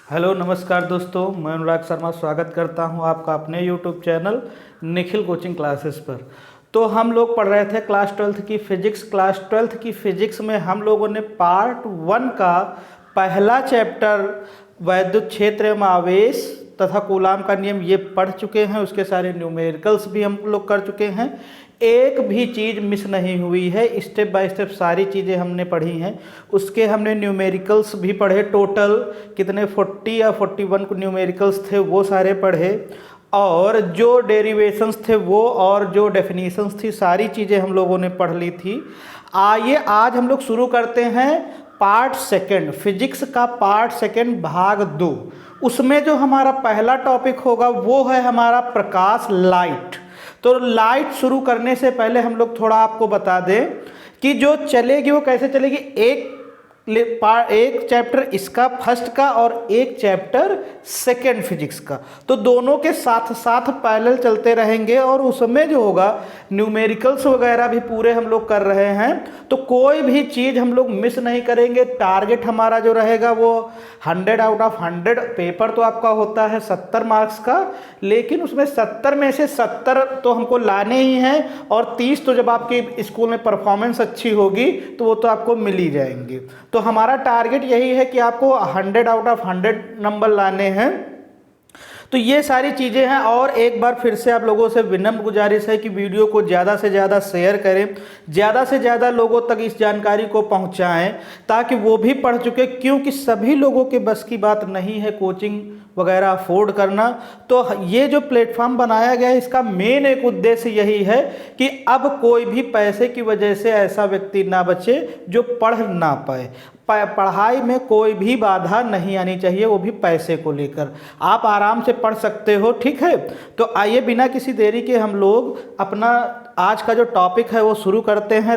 Hello नमस्कार दोस्तों, मैं अनुराग शर्मा स्वागत करता हूं आपका अपने YouTube channel Nikhil coaching classes पर। तो हम लोग पढ़ रहे थे क्लास ट्वेल्थ की फिजिक्स। क्लास ट्वेल्थ की फिजिक्स में हम लोगों ने पार्ट 1 का पहला चैप्टर वैद्युत क्षेत्र में आवेश तथा कूलाम का नियम ये पढ़ चुके हैं। उसके सारे न्यूमेरिकल्स भी हम लोग कर चुके हैं। एक भी चीज़ मिस नहीं हुई है, स्टेप बाय स्टेप सारी चीज़ें हमने पढ़ी हैं। उसके हमने न्यूमेरिकल्स भी पढ़े, टोटल कितने 40 या 41 को न्यूमेरिकल्स थे वो सारे पढ़े, और जो डेरिवेशंस थे वो और जो डेफिनेशंस थी सारी चीज़ें हम लोगों ने पढ़ ली थी। आइए आज हम लोग शुरू करते हैं पार्ट सेकंड, फिजिक्स का पार्ट सेकंड भाग 2। उसमें जो हमारा पहला टॉपिक होगा वो है हमारा प्रकाश, लाइट। तो लाइट शुरू करने से पहले हम लोग थोड़ा आपको बता दें कि जो चलेगी वो कैसे चलेगी। एक चैप्टर इसका फर्स्ट का और एक चैप्टर सेकंड फिजिक्स का, तो दोनों के साथ साथ पैरेलल चलते रहेंगे। और उसमें जो होगा न्यूमेरिकल्स वगैरह भी पूरे हम लोग कर रहे हैं, तो कोई भी चीज़ हम लोग मिस नहीं करेंगे। टारगेट हमारा जो रहेगा वो 100 आउट ऑफ 100। पेपर तो आपका होता है 70 मार्क्स का, लेकिन उसमें 70 में से 70 तो हमको लाने ही हैं, और 30 तो जब आपकी स्कूल में परफॉर्मेंस अच्छी होगी तो वो तो आपको मिल ही जाएंगे। तो हमारा टारगेट यही है कि आपको 100 आउट ऑफ 100 नंबर लाने हैं। तो ये सारी चीज़ें हैं, और एक बार फिर से आप लोगों से विनम्र गुजारिश है कि वीडियो को ज़्यादा से ज़्यादा शेयर करें, ज़्यादा से ज़्यादा लोगों तक इस जानकारी को पहुंचाएं ताकि वो भी पढ़ चुके, क्योंकि सभी लोगों के बस की बात नहीं है कोचिंग वगैरह अफोर्ड करना। तो ये जो प्लेटफॉर्म बनाया गया है इसका मेन एक उद्देश्य यही है कि अब कोई भी पैसे की वजह से ऐसा व्यक्ति ना बचे जो पढ़ ना पाए। पढ़ाई में कोई भी बाधा नहीं आनी चाहिए, वो भी पैसे को लेकर। आप आराम से पढ़ सकते हो, ठीक है। तो आइए बिना किसी देरी के हम लोग अपना आज का जो टॉपिक है वो शुरू करते हैं।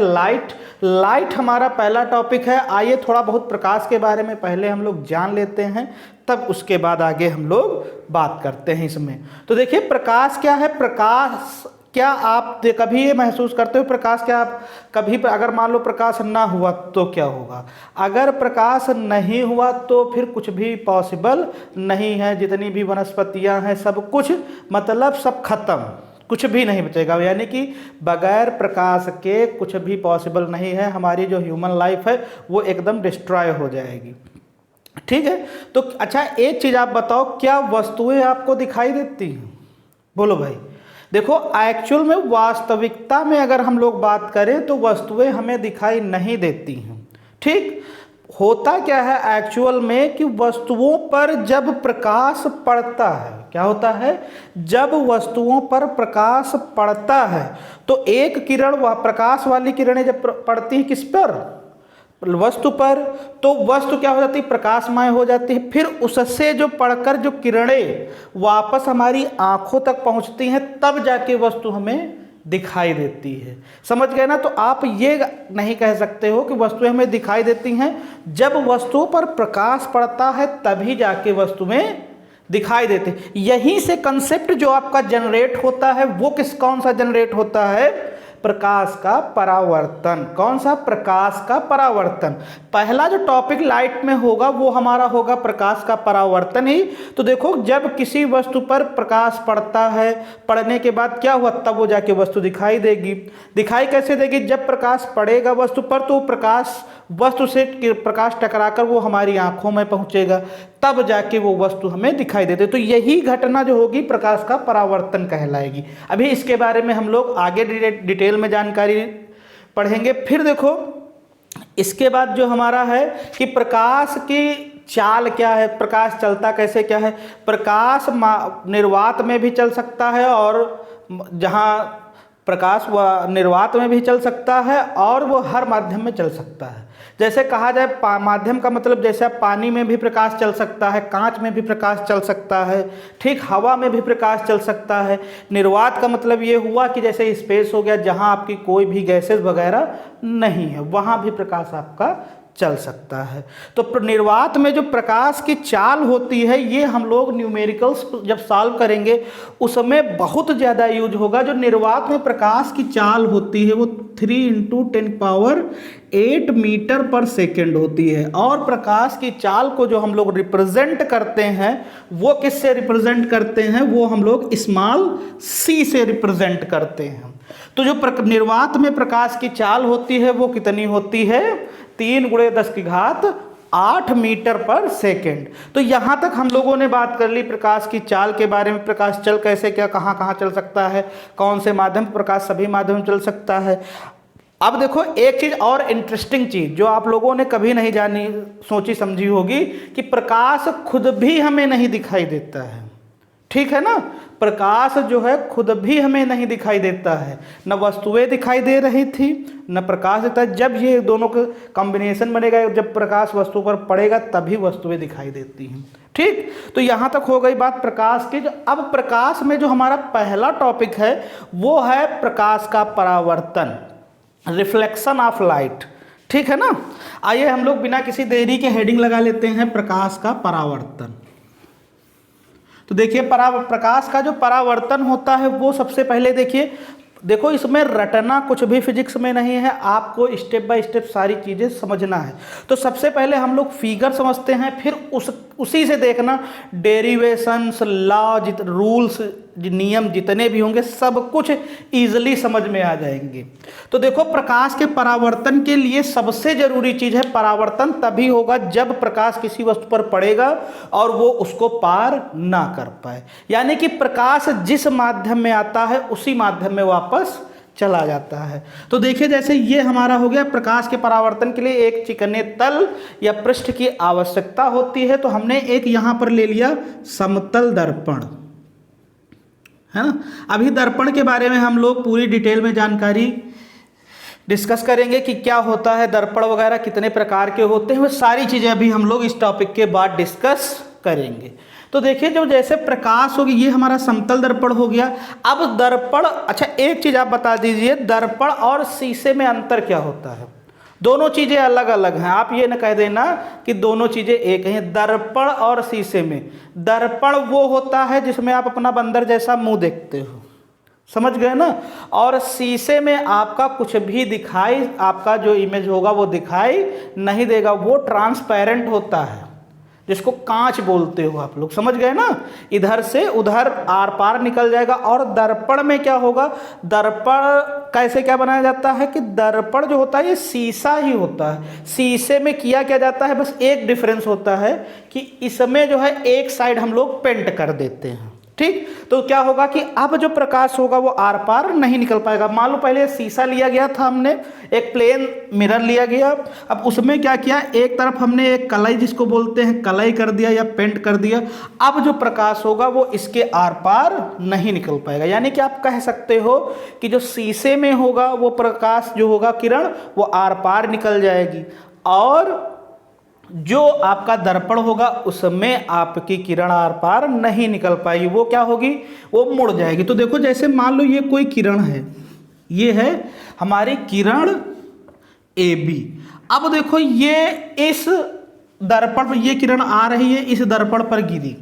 लाइट हमारा पहला टॉपिक है। आइए थोड़ा बहुत प्रकाश के बारे में पहले हम लोग जान लेते हैं, तब उसके बाद आगे हम लोग बात करते हैं इसमें। तो देखिए प्रकाश क्या है। प्रकाश क्या आप कभी ये महसूस करते हो प्रकाश क्या आप कभी अगर मान लो प्रकाश ना हुआ तो क्या होगा? अगर प्रकाश नहीं हुआ तो फिर कुछ भी पॉसिबल नहीं है। जितनी भी वनस्पतियां हैं सब कुछ मतलब सब खत्म, कुछ भी नहीं बचेगा। यानी कि बगैर प्रकाश के कुछ भी पॉसिबल नहीं है। हमारी जो ह्यूमन लाइफ है वो एकदम डिस्ट्रॉय हो जाएगी, ठीक है। तो अच्छा एक चीज़ आप बताओ, क्या वस्तुएं आपको दिखाई देती हैं? बोलो भाई। देखो एक्चुअल में वास्तविकता में अगर हम लोग बात करें तो वस्तुएं हमें दिखाई नहीं देती हैं, ठीक। होता क्या है एक्चुअल में कि वस्तुओं पर जब प्रकाश पड़ता है, क्या होता है? जब वस्तुओं पर प्रकाश पड़ता है तो एक किरण, वह प्रकाश वाली किरणें जब पड़ती हैं किस पर? वस्तु पर, तो वस्तु क्या हो जाती है? प्रकाशमय हो जाती है। फिर उससे जो पढ़कर जो किरणें वापस हमारी आंखों तक पहुंचती हैं तब जाके वस्तु हमें दिखाई देती है। समझ गए ना? तो आप ये नहीं कह सकते हो कि वस्तुएं हमें दिखाई देती हैं। जब वस्तुओं पर प्रकाश पड़ता है तभी जाके वस्तुएं दिखाई देती। यहीं से कंसेप्ट जो आपका जनरेट होता है वो कौन सा जनरेट होता है? प्रकाश का परावर्तन। कौन सा? प्रकाश का परावर्तन। पहला जो टॉपिक लाइट में होगा वो हमारा होगा प्रकाश का परावर्तन ही। तो देखो जब किसी वस्तु पर प्रकाश पड़ता है, पड़ने के बाद क्या हुआ? तब वो जाके वस्तु दिखाई देगी। दिखाई कैसे देगी? जब प्रकाश पड़ेगा वस्तु पर तो प्रकाश वस्तु से प्रकाश टकराकर वो हमारी आंखों में पहुंचेगा, तब जाके वो वस्तु हमें दिखाई देती है। तो यही घटना जो होगी प्रकाश का परावर्तन कहलाएगी। अभी इसके बारे में हम लोग आगे डिटेल में जानकारी पढ़ेंगे। फिर देखो इसके बाद जो हमारा है कि प्रकाश की चाल क्या है, प्रकाश चलता कैसे क्या है। प्रकाश निर्वात में भी चल सकता है, और जहाँ प्रकाश वह निर्वात में भी चल सकता है और वो हर माध्यम में चल सकता है। जैसे कहा जाए माध्यम का मतलब जैसे पानी में भी प्रकाश चल सकता है, कांच में भी प्रकाश चल सकता है, ठीक, हवा में भी प्रकाश चल सकता है। निर्वात का मतलब ये हुआ कि जैसे स्पेस हो गया, जहाँ आपकी कोई भी गैसेस वगैरह नहीं है, वहाँ भी प्रकाश आपका चल सकता है। तो निर्वात में जो प्रकाश की चाल होती है ये हम लोग न्यूमेरिकल्स जब सॉल्व करेंगे उसमें बहुत ज़्यादा यूज होगा। जो निर्वात में प्रकाश की चाल होती है वो 3 × 10⁸ मीटर पर सेकेंड होती है। और प्रकाश की चाल को जो हम लोग रिप्रेजेंट करते हैं वो किससे रिप्रेजेंट करते हैं, वो हम लोग स्मॉल c से रिप्रेजेंट करते हैं। तो जो निर्वात में प्रकाश की चाल होती है वो कितनी होती है, 3 × 10⁸ मीटर पर सेकेंड। तो यहाँ तक हम लोगों ने बात कर ली प्रकाश की चाल के बारे में, प्रकाश चल कैसे क्या कहाँ कहाँ चल सकता है, कौन से माध्यम प्रकाश सभी माध्यम में चल सकता है। अब देखो एक चीज़ और इंटरेस्टिंग चीज़ जो आप लोगों ने कभी नहीं जानी सोची समझी होगी कि प्रकाश खुद भी हमें नहीं दिखाई देता है, ठीक है ना। प्रकाश जो है खुद भी हमें नहीं दिखाई देता है, न वस्तुएं दिखाई दे रही थी न प्रकाश देता है। जब ये दोनों का कॉम्बिनेशन बनेगा, जब प्रकाश वस्तु पर पड़ेगा तभी वस्तुएं दिखाई देती हैं, ठीक। तो यहाँ तक हो गई बात प्रकाश की। अब प्रकाश में जो हमारा पहला टॉपिक है वो है प्रकाश का परावर्तन, रिफ्लेक्शन ऑफ लाइट, ठीक है ना। आइए हम लोग बिना किसी देरी के हेडिंग लगा लेते हैं प्रकाश का परावर्तन। तो देखिए प्रकाश का जो परावर्तन होता है वो सबसे पहले देखो इसमें रटना कुछ भी फिजिक्स में नहीं है, आपको स्टेप बाय स्टेप सारी चीज़ें समझना है। तो सबसे पहले हम लोग फिगर समझते हैं, फिर उसी से देखना डेरिवेशंस, लॉ, रूल्स, नियम जितने भी होंगे सब कुछ ईजिली समझ में आ जाएंगे। तो देखो प्रकाश के परावर्तन के लिए सबसे जरूरी चीज़ है परावर्तन तभी होगा जब प्रकाश किसी वस्तु पर पड़ेगा और वो उसको पार ना कर पाए, यानी कि प्रकाश जिस माध्यम में आता है उसी माध्यम में वापस चला जाता है। तो देखिए जैसे ये हमारा हो गया, प्रकाश के परावर्तन के लिए एक चिकने तल या पृष्ठ की आवश्यकता होती है। तो हमने एक यहाँ पर ले लिया समतल दर्पण, है ना। अभी दर्पण के बारे में हम लोग पूरी डिटेल में जानकारी डिस्कस करेंगे कि क्या होता है दर्पण वगैरह, कितने प्रकार के होते हैं, वो सारी चीज़ें अभी हम लोग इस टॉपिक के बाद डिस्कस करेंगे। तो देखिए जो जैसे प्रकाश होगी, ये हमारा समतल दर्पण हो गया। अब दर्पण, अच्छा एक चीज़ आप बता दीजिए, दर्पण और शीशे में अंतर क्या होता है? दोनों चीज़ें अलग अलग हैं, आप ये न कह देना कि दोनों चीज़ें एक हैं। दर्पण और शीशे में, दर्पण वो होता है जिसमें आप अपना बंदर जैसा मुंह देखते हो, समझ गए ना। और शीशे में आपका कुछ भी दिखाई, आपका जो इमेज होगा वो दिखाई नहीं देगा, वो ट्रांसपेरेंट होता है, जिसको कांच बोलते हो आप लोग, समझ गए ना। इधर से उधर आर पार निकल जाएगा। और दर्पण में क्या होगा, दर्पण कैसे क्या बनाया जाता है कि दर्पण जो होता है ये शीशा ही होता है। शीशे में किया क्या जाता है, बस एक डिफरेंस होता है कि इसमें जो है एक साइड हम लोग पेंट कर देते हैं, ठीक। तो क्या होगा कि अब जो प्रकाश होगा वो आर पार नहीं निकल पाएगा। मान लो पहले शीशा लिया गया था, हमने एक प्लेन मिरर लिया गया, अब उसमें क्या किया, एक तरफ हमने एक कलाई जिसको बोलते हैं कलाई कर दिया या पेंट कर दिया। अब जो प्रकाश होगा वो इसके आर पार नहीं निकल पाएगा, यानी कि आप कह सकते हो कि जो शीशे में होगा वो प्रकाश जो होगा किरण वो आर पार निकल जाएगी, और जो आपका दर्पण होगा उसमें आपकी किरण आर पार नहीं निकल पाएगी, वो क्या होगी, वो मुड़ जाएगी। तो देखो जैसे मान लो ये कोई किरण है, ये है हमारी किरण AB। अब देखो ये इस दर्पण पर, ये किरण आ रही है, इस दर्पण पर गिरी,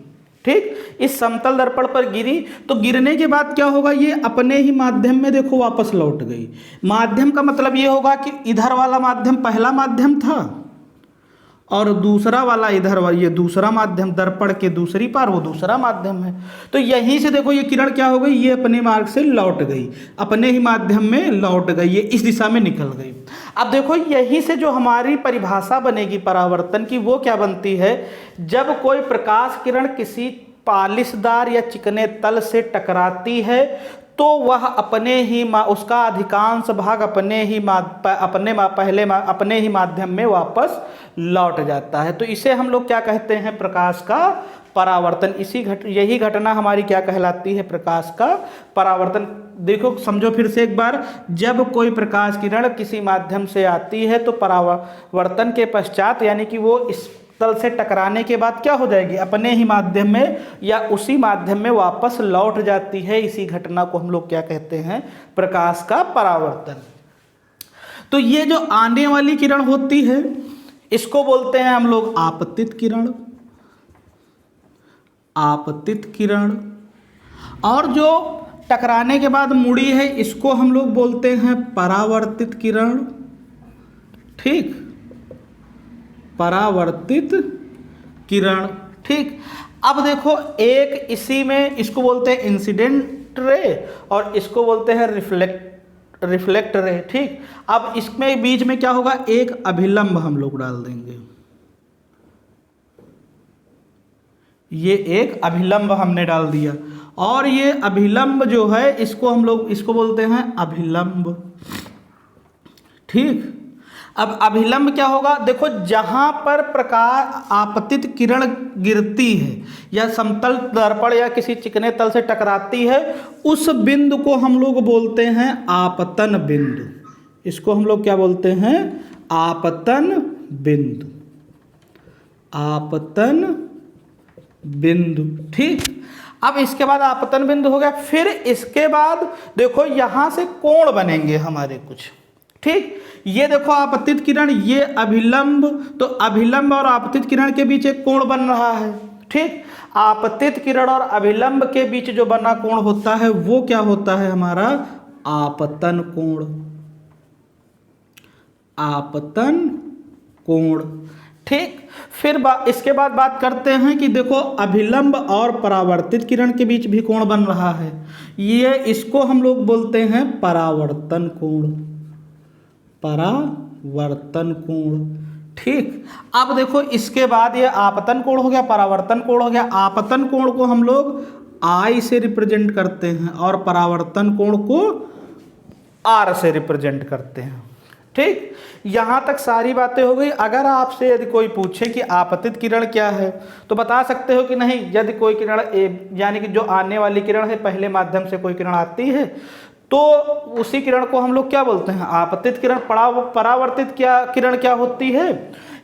ठीक, इस समतल दर्पण पर गिरी। तो गिरने के बाद क्या होगा, ये अपने ही माध्यम में देखो वापस लौट गई। माध्यम का मतलब ये होगा कि इधर वाला माध्यम पहला माध्यम था और दूसरा वाला इधर ये दूसरा माध्यम, दर्पण के दूसरी पार वो दूसरा माध्यम है। तो यहीं से देखो ये किरण क्या हो गई, ये अपने मार्ग से लौट गई, अपने ही माध्यम में लौट गई, ये इस दिशा में निकल गई। अब देखो यहीं से जो हमारी परिभाषा बनेगी परावर्तन की, वो क्या बनती है, जब कोई प्रकाश किरण किसी पालिशदार या चिकने तल से टकराती है तो वह अपने ही उसका अधिकांश भाग अपने ही माध्यम में वापस लौट जाता है। तो इसे हम लोग क्या कहते हैं, प्रकाश का परावर्तन। यही घटना हमारी क्या कहलाती है, प्रकाश का परावर्तन। देखो समझो फिर से एक बार, जब कोई प्रकाश किरण किसी माध्यम से आती है तो परावर्तन के पश्चात, यानी कि वो इस तल से टकराने के बाद क्या हो जाएगी, अपने ही माध्यम में या उसी माध्यम में वापस लौट जाती है। इसी घटना को हम लोग क्या कहते हैं, प्रकाश का परावर्तन। तो ये जो आने वाली किरण होती है इसको बोलते हैं हम लोग आपतित किरण, आपतित किरण। और जो टकराने के बाद मुड़ी है इसको हम लोग बोलते हैं परावर्तित किरण। ठीक, परावर्तित किरण। ठीक, अब देखो एक इसी में इसको बोलते हैं इंसिडेंट रे और इसको बोलते हैं रिफ्लेक्ट रे। ठीक, अब इसमें बीच में क्या होगा, एक अभिलंब हम लोग डाल देंगे। ये एक अभिलंब हमने डाल दिया और ये अभिलंब जो है इसको हम लोग इसको बोलते हैं अभिलंब। ठीक, अब अभिलंब क्या होगा, देखो जहां पर प्रकाश आपतित किरण गिरती है या समतल दर्पण या किसी चिकने तल से टकराती है उस बिंदु को हम लोग बोलते हैं आपतन बिंदु। इसको हम लोग क्या बोलते हैं, आपतन बिंदु, आपतन बिंदु। ठीक, अब इसके बाद आपतन बिंदु हो गया, फिर इसके बाद देखो यहां से कोण बनेंगे हमारे कुछ। ठीक, ये देखो आपतित किरण, ये अभिलंब, तो अभिलंब और आपतित किरण के बीच एक कोण बन रहा है। ठीक, आपतित किरण और अभिलंब के बीच जो बना कोण होता है वो क्या होता है, हमारा आपतन कोण, आपतन कोण। ठीक, फिर इसके बाद बात करते हैं कि देखो अभिलंब और परावर्तित किरण के बीच भी कोण बन रहा है, ये इसको हम लोग बोलते हैं परावर्तन कोण, परावर्तन कोण। ठीक, अब देखो इसके बाद ये आपतन कोण हो गया, परावर्तन कोण हो गया। आपतन कोण को हम लोग I से रिप्रेजेंट करते हैं और परावर्तन कोण को R से रिप्रेजेंट करते हैं। ठीक, यहां तक सारी बातें हो गई। अगर आपसे यदि कोई पूछे कि आपतित किरण क्या है तो बता सकते हो कि नहीं, यदि कोई किरण यानी कि जो आने वाली किरण है पहले माध्यम से कोई किरण आती है तो उसी किरण को हम लोग क्या बोलते हैं, आपतित किरण। परावर्तित किरण क्या होती है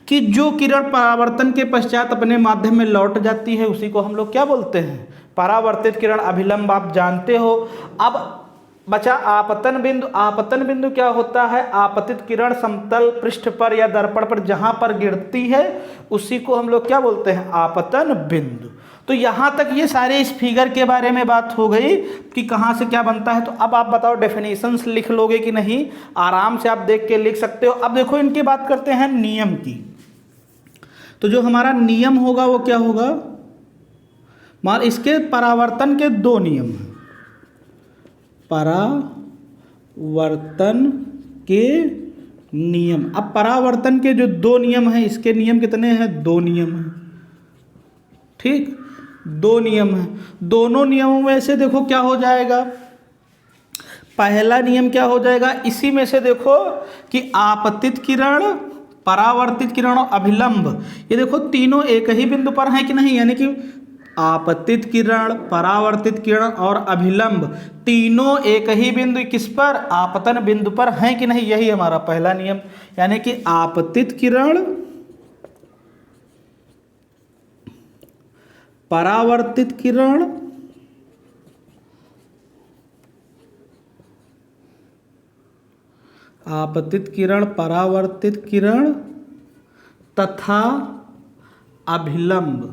कि जो किरण परावर्तन के पश्चात अपने माध्यम में लौट जाती है उसी को हम लोग क्या बोलते हैं, परावर्तित किरण। अभिलंब आप जानते हो। अब बचा आपतन बिंदु। आपतन बिंदु क्या होता है, आपतित किरण समतल पृष्ठ पर या दर्पण पर जहां पर गिरती है उसी को हम लोग क्या बोलते हैं, आपतन बिंदु। तो यहां तक ये सारे इस फिगर के बारे में बात हो गई कि कहां से क्या बनता है। तो अब आप बताओ डेफिनेशंस लिख लोगे कि नहीं, आराम से आप देख के लिख सकते हो। अब देखो इनकी बात करते हैं नियम की। तो जो हमारा नियम होगा वो क्या होगा, मान इसके परावर्तन के दो नियम हैं, परावर्तन के नियम। अब परावर्तन के जो दो नियम हैं, इसके नियम कितने हैं, दो नियम हैं। ठीक, दो नियम हैं। दोनों नियमों में से देखो क्या हो जाएगा, पहला नियम क्या हो जाएगा, इसी में से देखो कि आपतित किरण, परावर्तित किरण और अभिलंब, ये देखो तीनों एक ही बिंदु पर हैं कि नहीं, यानी कि आपतित किरण, परावर्तित किरण और अभिलंब तीनों एक ही बिंदु किस पर, आपतन बिंदु पर हैं कि नहीं। यही हमारा पहला नियम, यानी कि आपतित किरण, परावर्तित किरण, आपतित किरण, परावर्तित किरण तथा अभिलंब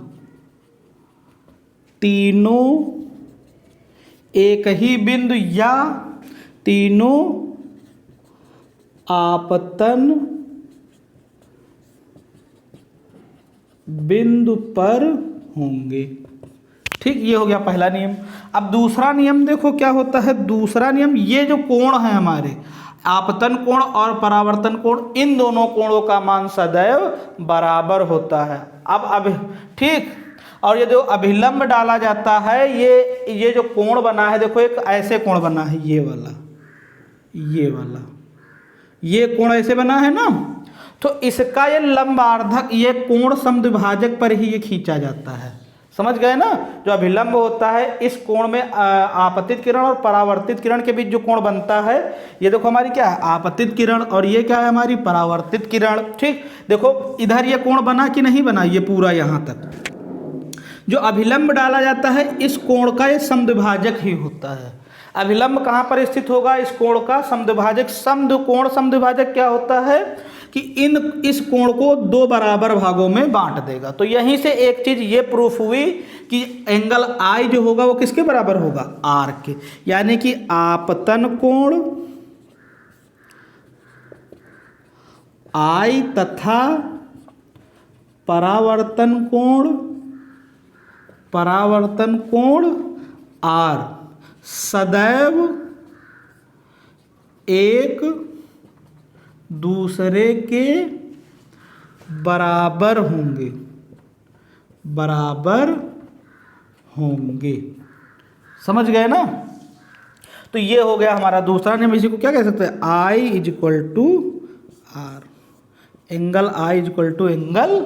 तीनों एक ही बिंदु या तीनों आपतन बिंदु पर होंगे। ठीक, ये हो गया पहला नियम। अब दूसरा नियम देखो क्या होता है। दूसरा नियम, ये जो कोण है हमारे आपतन कोण और परावर्तन कोण, इन दोनों कोणों का मान सदैव बराबर होता है। अब ठीक, और ये जो अभिलंब डाला जाता है, ये जो कोण बना है, देखो एक ऐसे कोण बना है, ये वाला, ये कोण ऐसे बना है ना, तो इसका ये लंबार्धक, ये कोण समद्विभाजक पर ही ये खींचा जाता है। समझ गए ना, जो अभिलंब होता है इस कोण में आपतित किरण और परावर्तित किरण के बीच जो कोण बनता है, ये देखो हमारी क्या है, आपतित किरण, और ये क्या है हमारी परावर्तित किरण। ठीक, देखो इधर ये कोण बना कि नहीं बना, ये पूरा यहाँ तक जो अभिलंब डाला जाता है इस कोण का ये समद्विभाजक ही होता है। अभिलंब कहाँ पर स्थित होगा, इस कोण का समद्विभाजक। समद्विकोण समद्विभाजक क्या होता है कि इस कोण को दो बराबर भागों में बांट देगा। तो यहीं से एक चीज ये प्रूफ हुई कि एंगल आई जो होगा वो किसके बराबर होगा, आर के। यानी कि आपतन कोण आई तथा परावर्तन कोण आर सदैव एक दूसरे के बराबर होंगे। समझ गए ना। तो ये हो गया हमारा दूसरा नियम। इसी को क्या कह सकते हैं, I is equal to R, angle I is equal to angle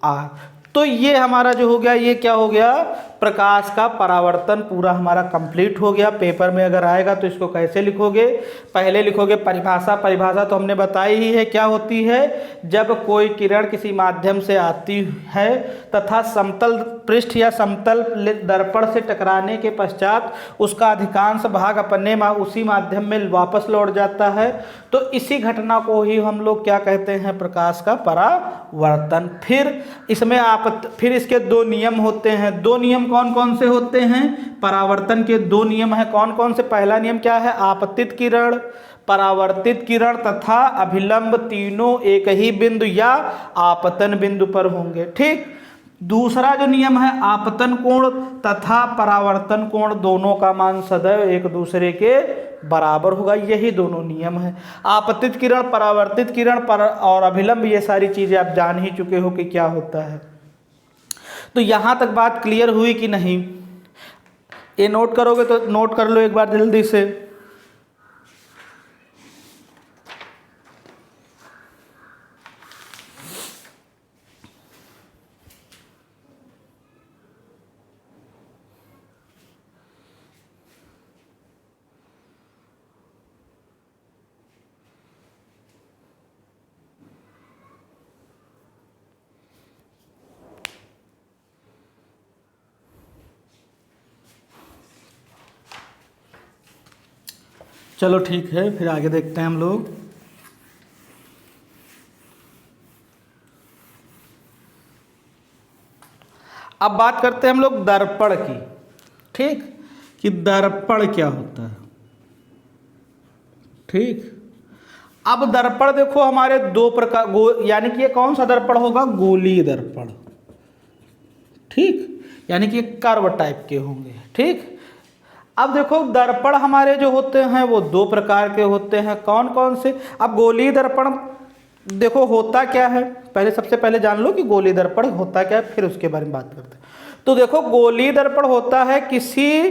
R. तो ये हमारा जो हो गया, ये क्या हो गया, प्रकाश का परावर्तन पूरा हमारा कंप्लीट हो गया। पेपर में अगर आएगा तो इसको कैसे लिखोगे, पहले लिखोगे परिभाषा। परिभाषा तो हमने बताई ही है क्या होती है, जब कोई किरण किसी माध्यम से आती है तथा समतल पृष्ठ या समतल दर्पण से टकराने के पश्चात उसका अधिकांश भाग अपने उसी माध्यम में वापस लौट जाता है, तो इसी घटना को ही हम लोग क्या कहते हैं, प्रकाश का परावर्तन। फिर इसके दो नियम होते हैं। दो नियम कौन कौन से होते हैं, परावर्तन के दो नियम हैं। कौन कौन से, पहला नियम क्या है, आपतित किरण, परावर्तित किरण तथा अभिलंब तीनों एक ही बिंदु या आपतन बिंदु पर होंगे। ठीक। दूसरा जो नियम है, आपतन कोण तथा परावर्तन कोण दोनों का मान सदैव एक दूसरे के बराबर होगा। यही दोनों नियम है। आपतित किरण, परावर्तित किरण और अभिलंब, ये सारी चीजें आप जान ही चुके हो कि क्या होता है। तो यहां तक बात क्लियर हुई कि नहीं, ये नोट करोगे तो नोट कर लो एक बार जल्दी से। चलो ठीक है, फिर आगे देखते हैं हम लोग। अब बात करते हैं हम लोग दर्पण की। ठीक, कि दर्पण क्या होता है। ठीक, अब दर्पण देखो हमारे दो प्रकार, यानी कि ये कौन सा दर्पण होगा, गोलीय दर्पण। ठीक, यानी कि कर्व टाइप के होंगे। ठीक। अब देखो दर्पण हमारे जो होते हैं वो दो प्रकार के होते हैं। कौन कौन से, अब गोलीय दर्पण देखो होता क्या है, पहले सबसे पहले जान लो कि गोलीय दर्पण होता क्या है, फिर उसके बारे में बात करते हैं। तो देखो गोलीय दर्पण होता है किसी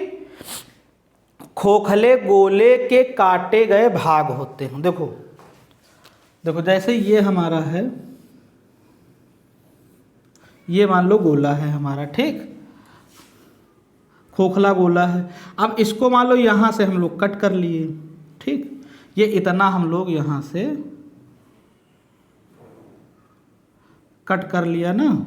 खोखले गोले के काटे गए भाग होते हैं। देखो देखो जैसे ये हमारा है, ये मान लो गोला है हमारा। ठीक, खोखला गोला है। अब इसको मान लो यहाँ से हम लोग कट कर लिए। ठीक, ये इतना हम लोग यहाँ से कट कर लिया ना,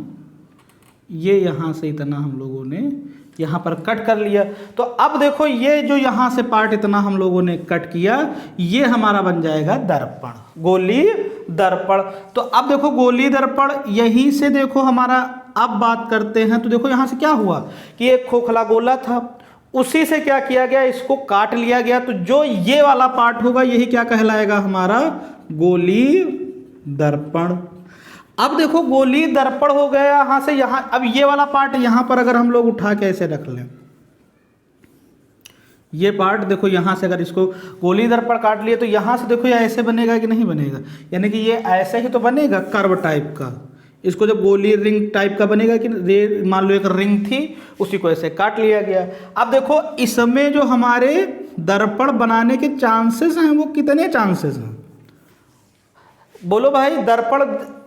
ये यहाँ से इतना हम लोगों ने यहाँ पर कट कर लिया। तो अब देखो ये जो यहाँ से पार्ट इतना हम लोगों ने कट किया, ये हमारा बन जाएगा दर्पण, गोलीय दर्पण। तो अब देखो गोलीय दर्पण यहीं से देखो हमारा, अब बात करते हैं तो देखो यहाँ से क्या हुआ कि एक खोखला गोला था, उसी से क्या किया गया, इसको काट लिया गया। तो जो ये वाला पार्ट होगा यही क्या कहलाएगा, हमारा गोलीय दर्पण। अब देखो गोलीय दर्पण हो गया यहाँ से यहाँ। अब ये वाला पार्ट यहाँ पर अगर हम लोग उठा के ऐसे रख लें, ये पार्ट देखो यहाँ से अगर इसको गोलीय दर्पण काट लिए तो यहाँ से देखो ये ऐसे बनेगा कि नहीं बनेगा, यानी कि ये ऐसे ही तो बनेगा कर्व टाइप का। इसको जब गोली रिंग टाइप का बनेगा कि मान लो एक रिंग थी, उसी को ऐसे काट लिया गया। अब देखो इसमें जो हमारे दर्पण बनाने के चांसेस हैं वो कितने चांसेस हैं, बोलो भाई।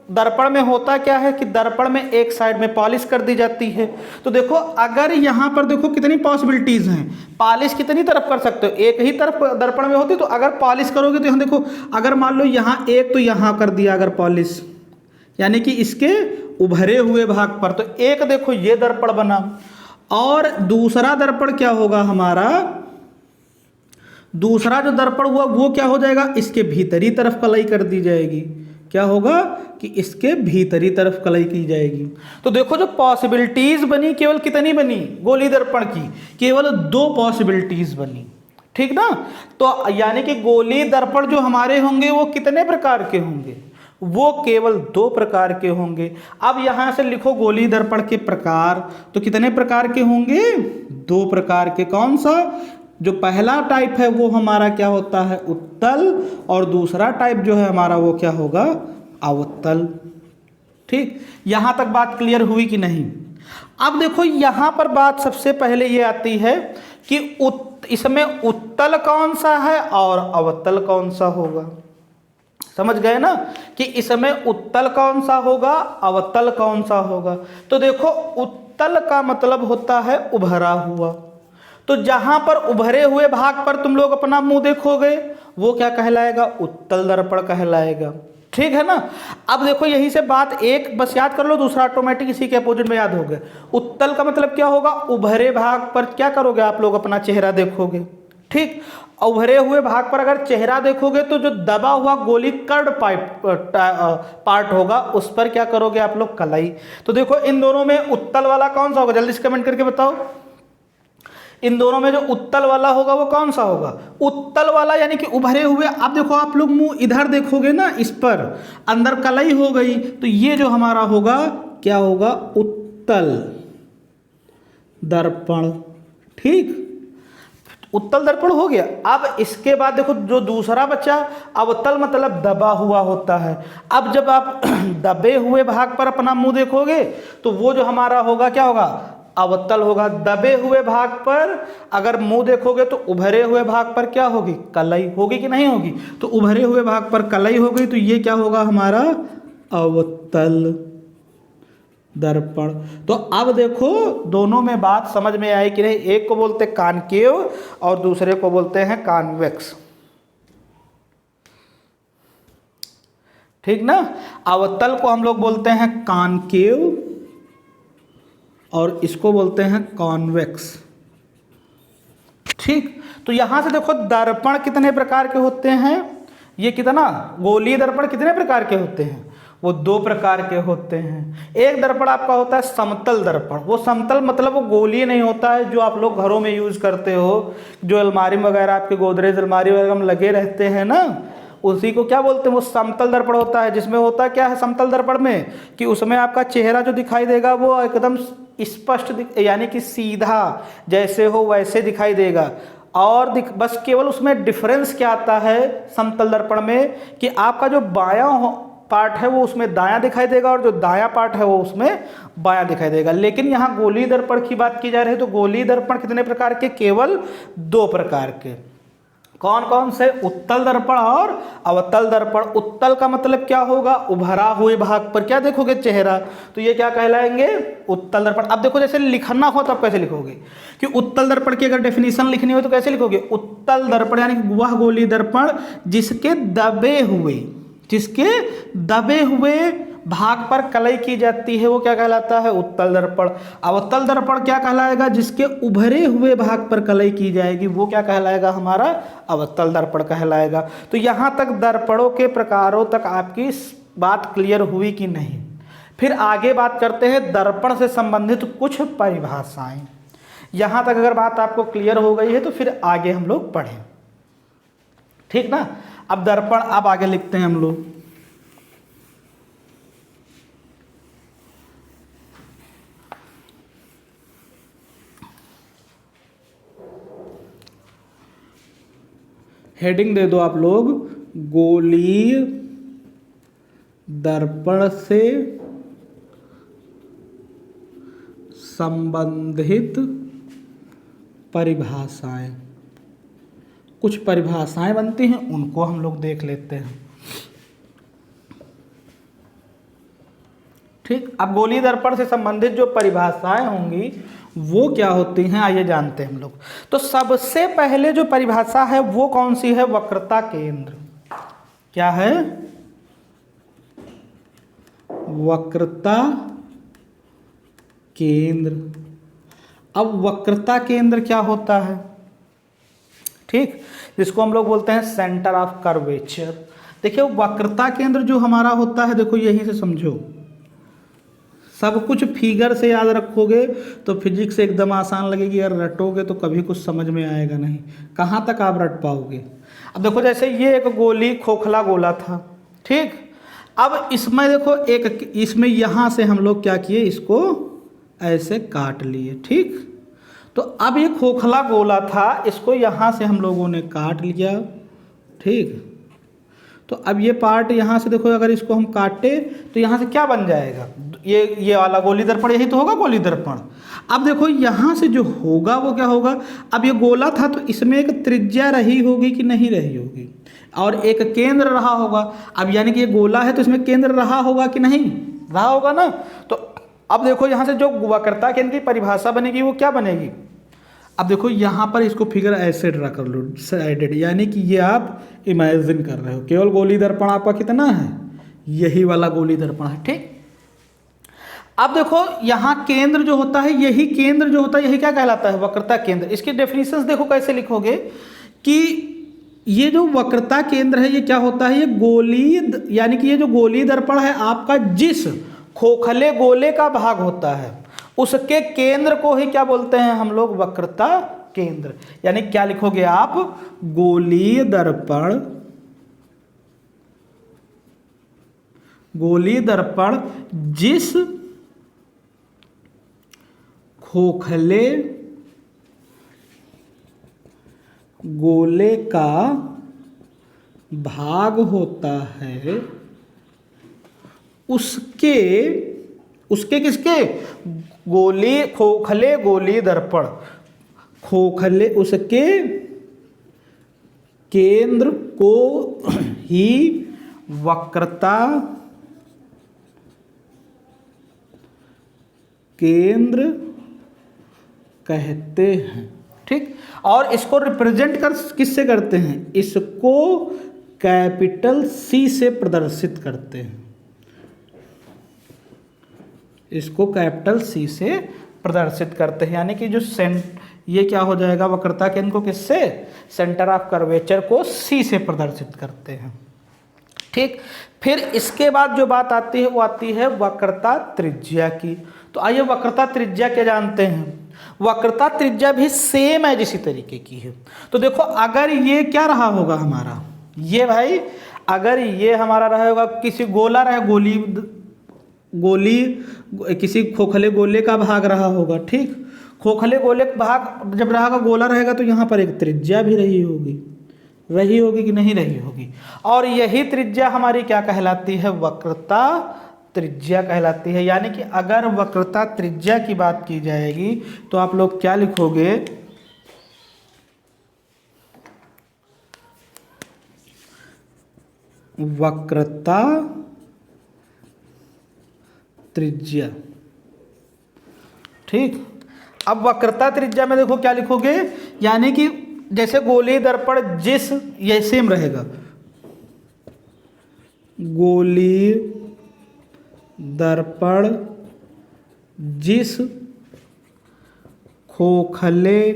दर्पण में होता क्या है कि दर्पण में एक साइड में पॉलिश कर दी जाती है। तो देखो अगर यहाँ पर देखो कितनी पॉसिबिलिटीज हैं, पॉलिश कितनी तरफ कर सकते हो, एक ही तरफ दर्पण में होती। तो अगर पॉलिश करोगे तो यहाँ देखो, अगर मान लो यहाँ एक तो यहाँ कर दिया अगर पॉलिश, यानी कि इसके उभरे हुए भाग पर, तो एक देखो ये दर्पण बना। और दूसरा दर्पण क्या होगा हमारा, दूसरा जो दर्पण हुआ वो क्या हो जाएगा, इसके भीतरी तरफ कलाई कर दी जाएगी। क्या होगा कि इसके भीतरी तरफ कलई की जाएगी। तो देखो जो पॉसिबिलिटीज बनी केवल कितनी बनी गोली दर्पण की, केवल 2 पॉसिबिलिटीज बनी, ठीक ना। तो यानी कि गोली दर्पण जो हमारे होंगे वो कितने प्रकार के होंगे, वो केवल 2 प्रकार के होंगे। अब यहां से लिखो गोली दर्पण के प्रकार, तो कितने प्रकार के होंगे 2 प्रकार के। कौन सा, जो पहला टाइप है वो हमारा क्या होता है उत्तल, और दूसरा टाइप जो है हमारा वो क्या होगा अवतल। ठीक, यहां तक बात क्लियर हुई कि नहीं। अब देखो यहां पर बात सबसे पहले ये आती है कि इसमें उत्तल कौन सा है और अवतल कौन सा होगा। समझ गए ना कि इसमें उत्तल कौन सा होगा अवतल कौन सा होगा। तो देखो उत्तल का मतलब होता है उभरा हुआ, तो जहां पर उभरे हुए भाग पर तुम लोग अपना मुंह देखोगे वो क्या कहलाएगा उत्तल दर्पण कहलाएगा। ठीक है ना। अब देखो यहीं से बात एक बस याद कर लो, दूसरा ऑटोमेटिक इसी के अपोजिट में याद हो गया। उत्तल का मतलब क्या होगा, उभरे भाग पर क्या करोगे आप लोग अपना चेहरा देखोगे। ठीक, उभरे हुए भाग पर अगर चेहरा देखोगे तो जो दबा हुआ गोली कर्ड पार्ट होगा उस पर क्या करोगे आप लोग कलाई। तो देखो इन दोनों में उत्तल वाला कौन सा होगा, जल्दी से कमेंट करके बताओ। इन दोनों में जो उत्तल वाला होगा वो कौन सा होगा, उत्तल वाला यानी कि उभरे हुए। अब देखो आप लोग मुंह इधर देखोगे ना, इस पर अंदर कलाई हो गई, तो ये जो हमारा होगा क्या होगा उत्तल दर्पण। ठीक, उत्तल दर्पण हो गया। अब इसके बाद देखो जो दूसरा बचा अवतल, मतलब दबा हुआ होता है। अब जब आप दबे हुए भाग पर अपना मुंह देखोगे तो वो जो हमारा होगा क्या होगा अवतल होगा। दबे हुए भाग पर अगर मुंह देखोगे तो उभरे हुए भाग पर क्या होगी कलई होगी कि नहीं होगी। तो उभरे हुए भाग पर कलई हो गई तो ये क्या होगा हमारा अवतल दर्पण। तो अब देखो दोनों में बात समझ में आई कि नहीं। एक को बोलते कॉनकेव और दूसरे को बोलते हैं कॉन्वेक्स। ठीक ना, अवतल को हम लोग बोलते हैं कॉनकेव और इसको बोलते हैं कॉन्वेक्स। ठीक, तो यहां से देखो दर्पण कितने प्रकार के होते हैं, ये कितना गोलीय दर्पण कितने प्रकार के होते हैं, वो 2 प्रकार के होते हैं। एक दर्पण आपका होता है समतल दर्पण, वो समतल मतलब वो गोलीय नहीं होता है, जो आप लोग घरों में यूज करते हो, जो अलमारी वगैरह आपके गोदरेज अलमारी वगैरह में लगे रहते हैं ना, उसी को क्या बोलते हैं वो समतल दर्पण होता है। जिसमें होता क्या है समतल दर्पण में कि उसमें आपका चेहरा जो दिखाई देगा वो एकदम स्पष्ट यानी कि सीधा जैसे हो वैसे दिखाई देगा। और बस केवल उसमें डिफरेंस क्या आता है समतल दर्पण में कि आपका जो बायां पार्ट है वो उसमें दायां दिखाई देगा और जो दायां पार्ट है वो उसमें बायां दिखाई देगा। लेकिन यहाँ गोलीय दर्पण की बात की जा रही है तो गोलीय दर्पण कितने प्रकार के, केवल 2 प्रकार के। कौन कौन से, उत्तल दर्पण और अवतल दर्पण। उत्तल का मतलब क्या होगा उभरा हुए भाग पर क्या देखोगे चेहरा, तो ये क्या कहलाएंगे उत्तल दर्पण। अब देखो जैसे लिखना हो तब कैसे लिखोगे कि उत्तल दर्पण की अगर डेफिनेशन लिखनी हो तो कैसे लिखोगे, उत्तल दर्पण यानी वह गोलीय दर्पण जिसके दबे हुए भाग पर कलई की जाती है वो क्या कहलाता है उत्तल दर्पण। अवतल दर्पण क्या कहलाएगा, जिसके उभरे हुए भाग पर कलई की जाएगी वो क्या कहलाएगा हमारा अवतल दर्पण कहलाएगा। तो यहां तक दर्पणों के प्रकारों तक आपकी बात क्लियर हुई कि नहीं। फिर आगे बात करते हैं दर्पण से संबंधित कुछ परिभाषाएं। यहां तक अगर बात आपको क्लियर हो गई है तो फिर आगे हम लोग पढ़ें। ठीक ना, अब दर्पण अब आगे लिखते हैं हम लोग। हेडिंग दे दो आप लोग गोलीय दर्पण से संबंधित परिभाषाएं। कुछ परिभाषाएं बनती हैं उनको हम लोग देख लेते हैं। ठीक, अब गोलीय दर्पण से संबंधित जो परिभाषाएं होंगी वो क्या होती हैं आइए जानते हैं हम लोग। तो सबसे पहले जो परिभाषा है वो कौन सी है, वक्रता केंद्र। क्या है, वक्रता केंद्र। अब वक्रता केंद्र क्या होता है, ठीक, जिसको हम लोग बोलते हैं सेंटर ऑफ कर्वेचर। देखिए वक्रता केंद्र जो हमारा होता है, देखो यहीं से समझो, सब कुछ फिगर से याद रखोगे तो फिजिक्स एकदम आसान लगेगी, और रटोगे तो कभी कुछ समझ में आएगा नहीं, कहाँ तक आप रट पाओगे। अब देखो जैसे ये एक गोली खोखला गोला था, ठीक। अब इसमें देखो एक, इसमें यहाँ से हम लोग क्या किए, इसको ऐसे काट लिए, ठीक। तो अब ये खोखला गोला था, इसको यहाँ से हम लोगों ने काट लिया, ठीक। तो अब ये पार्ट यहाँ से देखो, अगर इसको हम काटे तो यहाँ से क्या बन जाएगा, ये वाला गोली दर्पण, यही तो होगा गोली दर्पण। अब देखो यहाँ से जो होगा वो क्या होगा, अब ये गोला था तो इसमें एक त्रिज्या रही होगी कि नहीं रही होगी, और एक केंद्र रहा होगा। अब यानी कि ये गोला है तो इसमें केंद्र रहा होगा कि नहीं रहा होगा ना। तो अब देखो यहाँ से जो वक्रता केंद्र की परिभाषा बनेगी वो क्या बनेगी। अब देखो यहाँ पर इसको फिगर ऐसे ड्रा कर लो साइडेड, यानी कि ये आप इमेजिन कर रहे हो, केवल गोली दर्पण आपका कितना है, यही वाला गोली दर्पण है, ठीक। अब देखो यहाँ केंद्र जो होता है, यही केंद्र जो होता है यही क्या कहलाता है, वक्रता केंद्र। इसकी डेफिनेशंस देखो कैसे लिखोगे कि ये जो वक्रता केंद्र है ये क्या होता है, ये गोली, यानी कि ये जो गोली दर्पण है आपका, जिस खोखले गोले का भाग होता है उसके केंद्र को ही क्या बोलते हैं हम लोग, वक्रता केंद्र। यानी क्या लिखोगे आप, गोलीय दर्पण, गोलीय दर्पण जिस खोखले गोले का भाग होता है उसके किसके, गोली, खोखले गोली दर्पण, खोखले उसके केंद्र को ही वक्रता केंद्र कहते हैं, ठीक। और इसको रिप्रेजेंट कर किससे करते हैं, इसको कैपिटल सी से प्रदर्शित करते हैं, इसको कैपिटल सी से प्रदर्शित करते हैं। यानी कि जो ये क्या हो जाएगा, वक्रता केंद्र को किससे, सेंटर ऑफ कर्वेचर को सी से प्रदर्शित करते हैं, ठीक। फिर इसके बाद जो बात आती है वो आती है वक्रता त्रिज्या की। तो आइए वक्रता त्रिज्या क्या जानते हैं। वक्रता त्रिज्या भी सेम है इसी तरीके की है। तो देखो अगर ये क्या रहा होगा हमारा, ये भाई अगर ये हमारा रहा होगा, किसी गोला रहे, गोली किसी खोखले गोले का भाग रहा होगा, ठीक। खोखले गोले का भाग जब रहा, गोला रहेगा तो यहाँ पर एक त्रिज्या भी रही होगी कि नहीं रही होगी, और यही त्रिज्या हमारी क्या कहलाती है, वक्रता त्रिज्या कहलाती है। यानी कि अगर वक्रता त्रिज्या की बात की जाएगी तो आप लोग क्या लिखोगे, वक्रता त्रिज्या, ठीक। अब वक्रता त्रिज्या में देखो क्या लिखोगे, यानी कि जैसे गोली दर्पण जिस, ये सेम रहेगा, गोली दर्पण जिस खोखले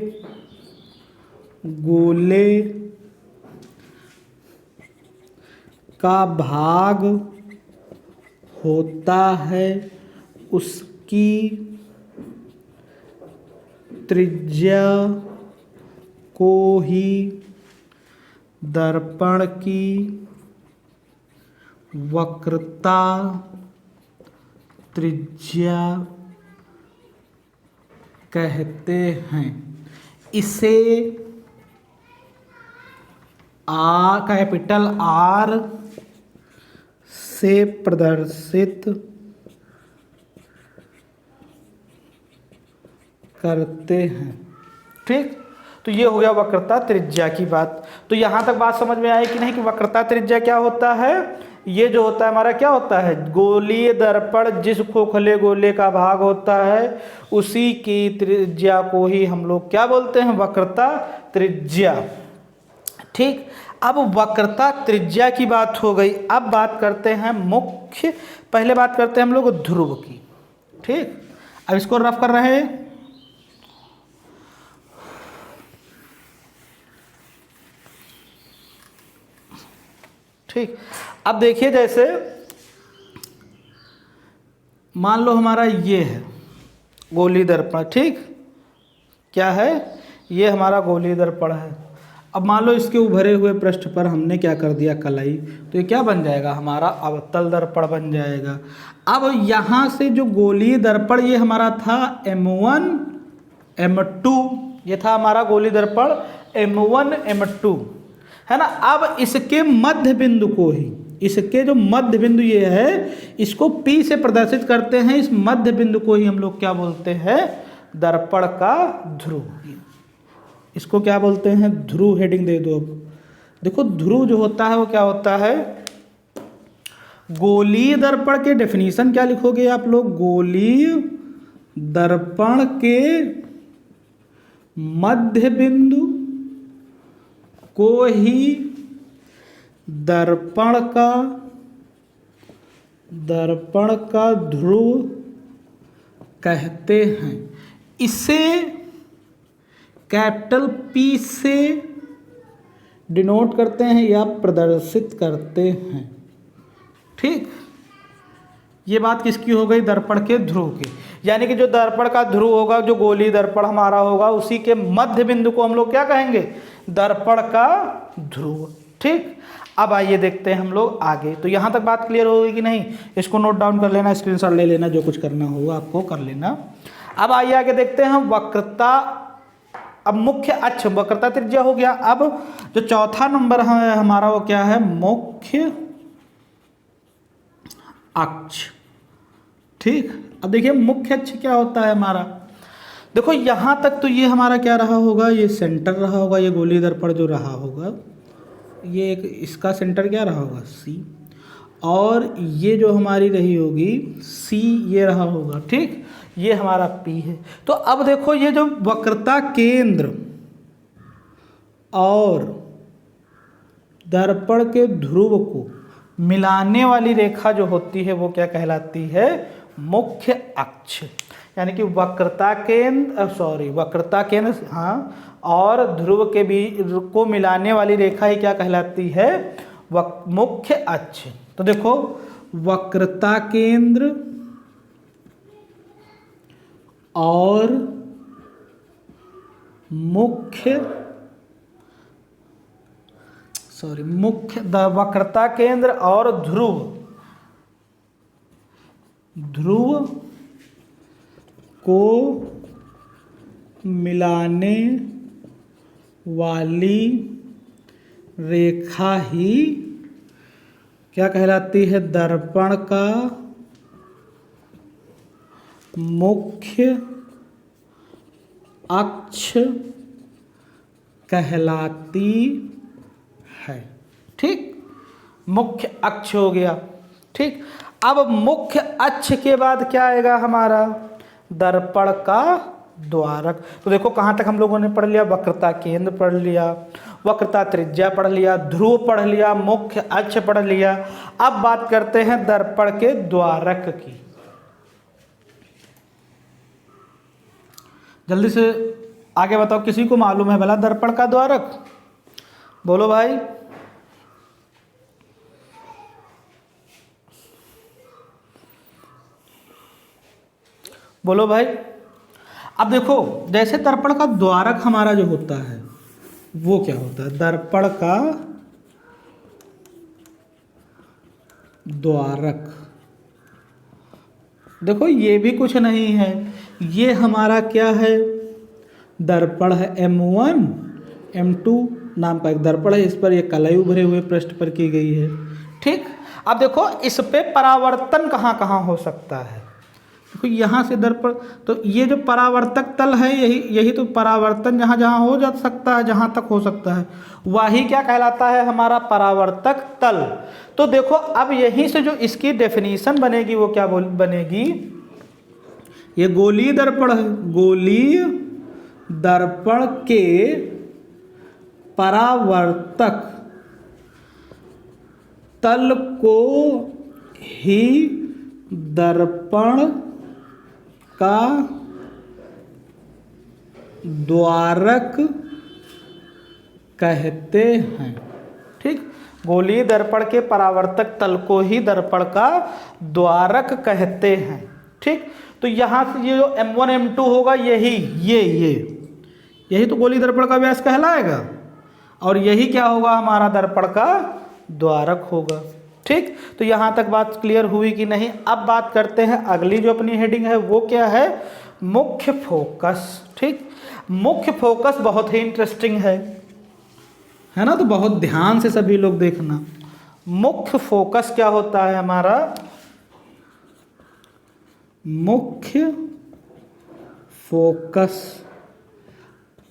गोले का भाग होता है उसकी त्रिज्या को ही दर्पण की वक्रता त्रिज्या कहते हैं। इसे कैपिटल आर से प्रदर्शित करते हैं, ठीक। तो ये हो गया वक्रता त्रिज्या की बात। तो यहाँ तक बात समझ में आई कि नहीं कि वक्रता त्रिज्या क्या होता है। ये जो होता है हमारा क्या होता है, गोलीय दर्पण जिस खोखले गोले का भाग होता है उसी की त्रिज्या को ही हम लोग क्या बोलते हैं, वक्रता त्रिज्या, ठीक। अब वक्रता त्रिज्या की बात हो गई। अब बात करते हैं मुख्य, पहले बात करते हैं हम लोग ध्रुव की, ठीक। अब इसको रफ कर रहे हैं। ठीक। अब देखिए जैसे मान लो हमारा ये है गोली दर्पण, ठीक, क्या है, ये हमारा गोली दर्पण है। अब मान लो इसके उभरे हुए पृष्ठ पर हमने क्या कर दिया, कलाई, तो ये क्या बन जाएगा, हमारा अवतल दर्पण बन जाएगा। अब यहाँ से जो गोलीय दर्पण ये हमारा था M1 M2, ये था हमारा गोलीय दर्पण M1 M2, है ना। अब इसके मध्य बिंदु को ही, इसके जो मध्य बिंदु ये है, इसको P से प्रदर्शित करते हैं। इस मध्य बिंदु को ही हम लोग क्या बोलते हैं, दर्पण का ध्रुव। इसको क्या बोलते हैं, ध्रुव। हेडिंग दे दो। अब देखो ध्रुव जो होता है वो क्या होता है, गोलीय दर्पण के डेफिनेशन क्या लिखोगे आप लोग, गोलीय दर्पण के मध्य बिंदु को ही दर्पण का ध्रुव कहते हैं। इसे कैपिटल P से डिनोट करते हैं या प्रदर्शित करते हैं, ठीक। ये बात किसकी हो गई, दर्पण के ध्रुव की। यानी कि जो दर्पण का ध्रुव होगा, जो गोलीय दर्पण हमारा होगा, उसी के मध्य बिंदु को हम लोग क्या कहेंगे, दर्पण का ध्रुव, ठीक। अब आइए देखते हैं हम लोग आगे। तो यहाँ तक बात क्लियर होगी कि नहीं, इसको नोट डाउन कर लेना, स्क्रीनशॉट ले लेना, जो कुछ करना होगा आपको कर लेना। अब आइए आगे देखते हैं वक्रता। अब मुख्य अक्ष, वक्रता त्रिज्या हो गया। अब जो चौथा नंबर है हमारा वो क्या है, मुख्य अक्ष, ठीक। अब देखिए मुख्य अक्ष क्या होता है हमारा, देखो यहां तक तो ये हमारा क्या रहा होगा, ये सेंटर रहा होगा, ये गोलीय दर्पण जो रहा होगा, ये एक इसका सेंटर क्या रहा होगा, C, और ये जो हमारी रही होगी C, ये रहा होगा, ठीक। ये हमारा P है। तो अब देखो ये जो वक्रता केंद्र और दर्पण के ध्रुव को मिलाने वाली रेखा जो होती है वो क्या कहलाती है, मुख्य अक्ष। यानी कि वक्रता केंद्र हाँ, और ध्रुव के बीच को मिलाने वाली रेखा ही क्या कहलाती है, मुख्य अक्ष। तो देखो वक्रता केंद्र और वक्रता केंद्र और ध्रुव को मिलाने वाली रेखा ही क्या कहलाती है, दर्पण का मुख्य अक्ष कहलाती है, ठीक। मुख्य अक्ष हो गया, ठीक। अब मुख्य अक्ष के बाद क्या आएगा हमारा, दर्पण का द्वारक। तो देखो कहाँ तक हम लोगों ने पढ़ लिया, वक्रता केंद्र पढ़ लिया, वक्रता त्रिज्या पढ़ लिया, ध्रुव पढ़ लिया, मुख्य अक्ष पढ़ लिया। अब बात करते हैं दर्पण के द्वारक की। जल्दी से आगे बताओ, किसी को मालूम है भला दर्पण का द्वारक, बोलो भाई। बोलो भाई। अब देखो जैसे दर्पण का द्वारक हमारा जो होता है वो क्या होता है, दर्पण का द्वारक, देखो ये भी कुछ नहीं है, ये हमारा क्या है, दर्पण है M1 M2 नाम का एक दर्पण है। इस पर ये कलाई उभरे हुए पृष्ठ पर की गई है, ठीक। अब देखो इस पे परावर्तन कहाँ कहाँ हो सकता है, देखो यहाँ से दर्पण, तो ये जो परावर्तक तल है यही तो परावर्तन जहाँ जहाँ हो जा सकता है, जहाँ तक हो सकता है वही क्या कहलाता है, हमारा परावर्तक तल। तो देखो अब यहीं से जो इसकी डेफिनेशन बनेगी वो क्या बनेगी, ये गोलीय दर्पण है, गोलीय दर्पण के परावर्तक तल को ही दर्पण का द्वारक कहते हैं, ठीक। गोलीय दर्पण के परावर्तक तल को ही दर्पण का द्वारक कहते हैं। ठीक, तो यहाँ से ये जो M1 M2 होगा यही तो गोलीय दर्पण का व्यास कहलाएगा और यही क्या होगा, हमारा दर्पण का द्वारक होगा। ठीक, तो यहाँ तक बात क्लियर हुई कि नहीं। अब बात करते हैं अगली जो अपनी हेडिंग है वो क्या है, मुख्य फोकस। ठीक, मुख्य फोकस बहुत ही इंटरेस्टिंग है ना, तो बहुत ध्यान से सभी लोग देखना। मुख्य फोकस क्या होता है हमारा, मुख्य फोकस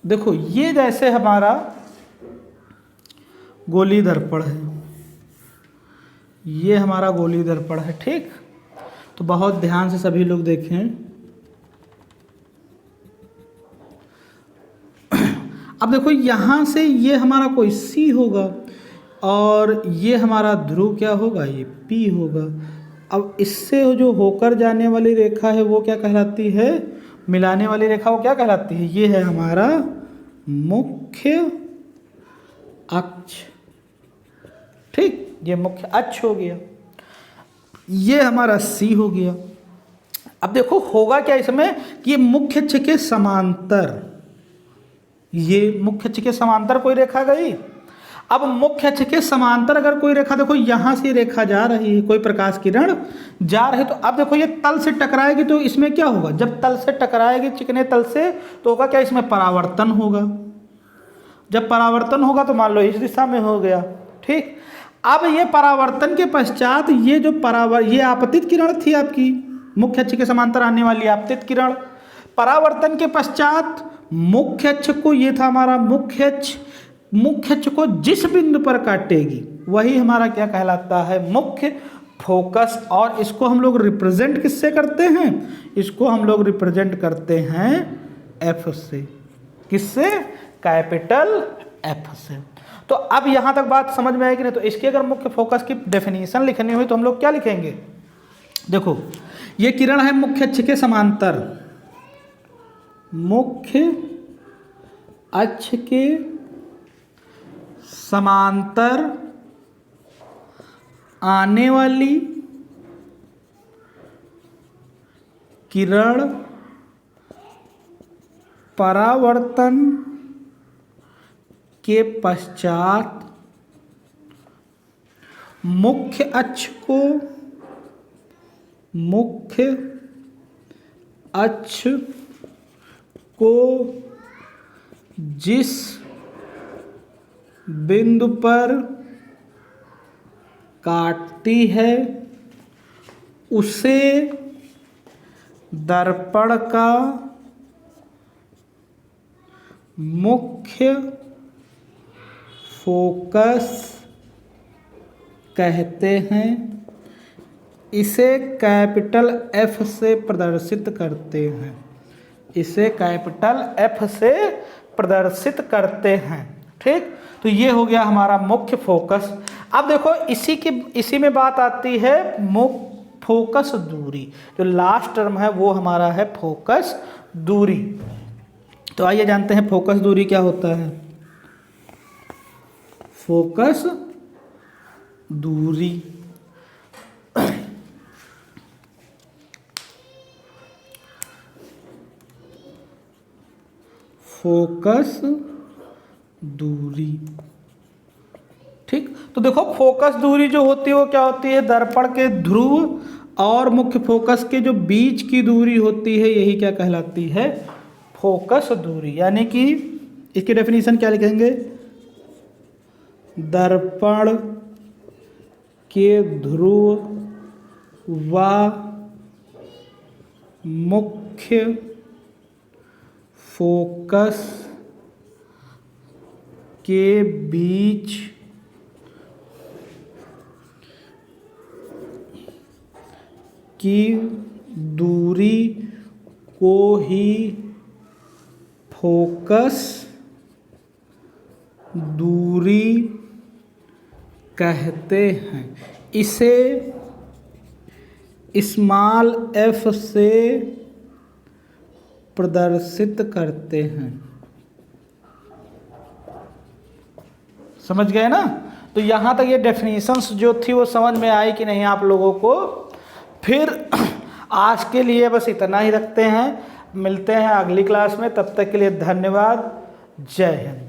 देखो ये जैसे हमारा गोलीय दर्पण है, ये हमारा गोलीय दर्पण है। ठीक, तो बहुत ध्यान से सभी लोग देखें। अब देखो यहाँ से ये हमारा कोई C होगा और ये हमारा ध्रुव क्या होगा, ये P होगा। अब इससे जो होकर जाने वाली रेखा है वो क्या कहलाती है, मिलाने वाली रेखा वो क्या कहलाती है, ये है हमारा मुख्य अक्ष। ठीक, ये मुख्य अक्ष हो गया, ये हमारा C हो गया। अब देखो होगा क्या इसमें कि ये मुख्य अक्ष के समांतर, ये मुख्य अक्ष के समांतर कोई रेखा गई। अब मुख्य अक्ष के समांतर अगर कोई रेखा, देखो यहां से रेखा जा रही है, कोई प्रकाश किरण जा रही है, तो अब देखो ये तल से टकराएगी तो इसमें क्या होगा, जब तल से टकराएगी चिकने तल से तो होगा क्या, इसमें परावर्तन होगा। जब परावर्तन होगा तो मान लो इस दिशा में हो गया। ठीक, अब ये परावर्तन के पश्चात ये जो ये आपतित किरण थी आपकी, मुख्य अक्ष के समांतर आने वाली आपतित किरण, परावर्तन के पश्चात मुख्य अक्ष को, ये था हमारा मुख्य अक्ष को जिस बिंदु पर काटेगी वही हमारा क्या कहलाता है, मुख्य फोकस। और इसको हम लोग रिप्रेजेंट किससे करते हैं, इसको हम लोग रिप्रेजेंट करते हैं F से। किससे, कैपिटल F से। तो अब यहां तक बात समझ में आएगी नहीं, तो इसके अगर मुख्य फोकस की डेफिनेशन लिखनी हुई तो हम लोग क्या लिखेंगे, देखो ये किरण है मुख्य अक्ष के समांतर, मुख्य अक्ष के समांतर आने वाली किरण परावर्तन के पश्चात मुख्य अक्ष को जिस बिंदु पर काटती है उसे दर्पण का मुख्य फोकस कहते हैं। इसे कैपिटल F से प्रदर्शित करते हैं, इसे कैपिटल F से प्रदर्शित करते हैं। ठीक, तो ये हो गया हमारा मुख्य फोकस। अब देखो इसी में बात आती है फोकस दूरी, जो लास्ट टर्म है वो हमारा है फोकस दूरी। तो आइए जानते हैं फोकस दूरी क्या होता है। फोकस दूरी फोकस दूरी। ठीक, तो देखो फोकस दूरी जो होती है वो क्या होती है, दर्पण के ध्रुव और मुख्य फोकस के जो बीच की दूरी होती है यही क्या कहलाती है, फोकस दूरी। यानी कि इसकी डेफिनेशन क्या लिखेंगे, दर्पण के ध्रुव व मुख्य फोकस के बीच की दूरी को ही फोकस दूरी कहते हैं। इसे स्मॉल f से प्रदर्शित करते हैं। समझ गए ना, तो यहाँ तक ये डेफिनेशंस जो थी वो समझ में आई कि नहीं आप लोगों को? फिर आज के लिए बस इतना ही रखते हैं, मिलते हैं अगली क्लास में, तब तक के लिए धन्यवाद, जय हिंद।